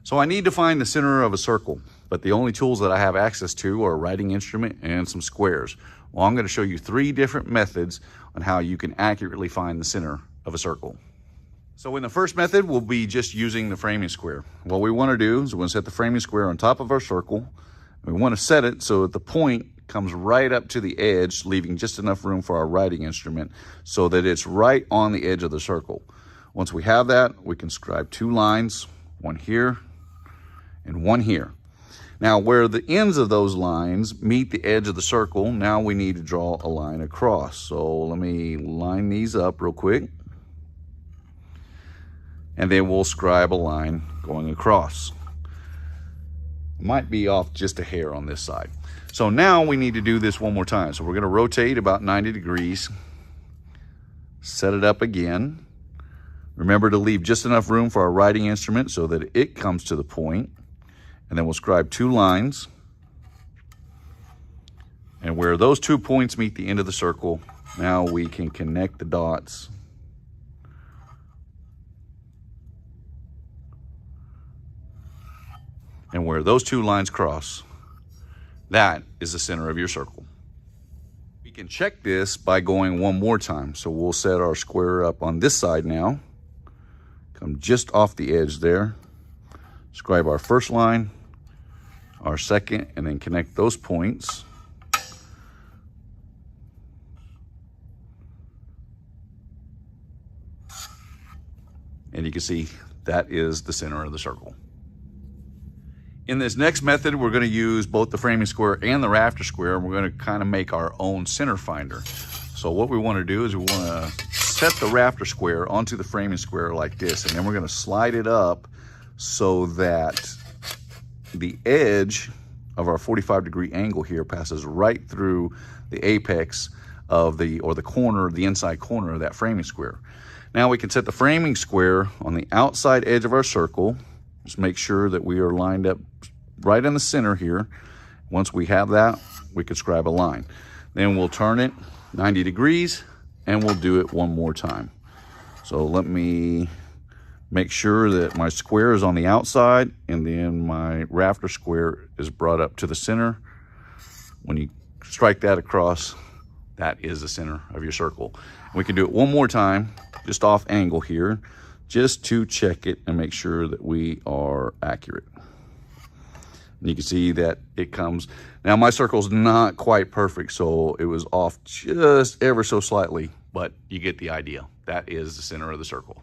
So I need to find the center of a circle, but the only tools that I have access to are a writing instrument and some squares. Well, I'm going to show you 3 different methods on how you can accurately find the center of a circle. So in the first method, we'll be just using the framing square. What we want to do is we want to set the framing square on top of our circle. We want to set it so that the point comes right up to the edge, leaving just enough room for our writing instrument so that it's right on the edge of the circle. Once we have that, we can scribe 2 lines, one here and one here. Now, where the ends of those lines meet the edge of the circle, now we need to draw a line across. So let me line these up real quick. And then we'll scribe a line going across. Might be off just a hair on this side. So now we need to do this one more time. So we're going to rotate about 90 degrees, set it up again. Remember to leave just enough room for our writing instrument so that it comes to the point. And then we'll scribe 2 lines. And where those 2 points meet the end of the circle, now we can connect the dots. And where those 2 lines cross, that is the center of your circle. We can check this by going one more time. So we'll set our square up on this side now. Come just off the edge there. Scribe our first line, our second, and then connect those points. And you can see that is the center of the circle. In this next method, we're going to use both the framing square and the rafter square, and we're going to kind of make our own center finder. So what we want to do is we want to set the rafter square onto the framing square like this, and then we're going to slide it up so that the edge of our 45-degree angle here passes right through the apex of the corner, the inside corner of that framing square. Now we can set the framing square on the outside edge of our circle. Just make sure that we are lined up right in the center here. Once we have that, we can scribe a line. Then we'll turn it 90 degrees and we'll do it one more time. So let me make sure that my square is on the outside and then my rafter square is brought up to the center. When you strike that across, that is the center of your circle. We can do it one more time, just off angle here, just to check it and make sure that we are accurate. And you can see that it comes. Now my circle's not quite perfect, so it was off just ever so slightly, but you get the idea. That is the center of the circle.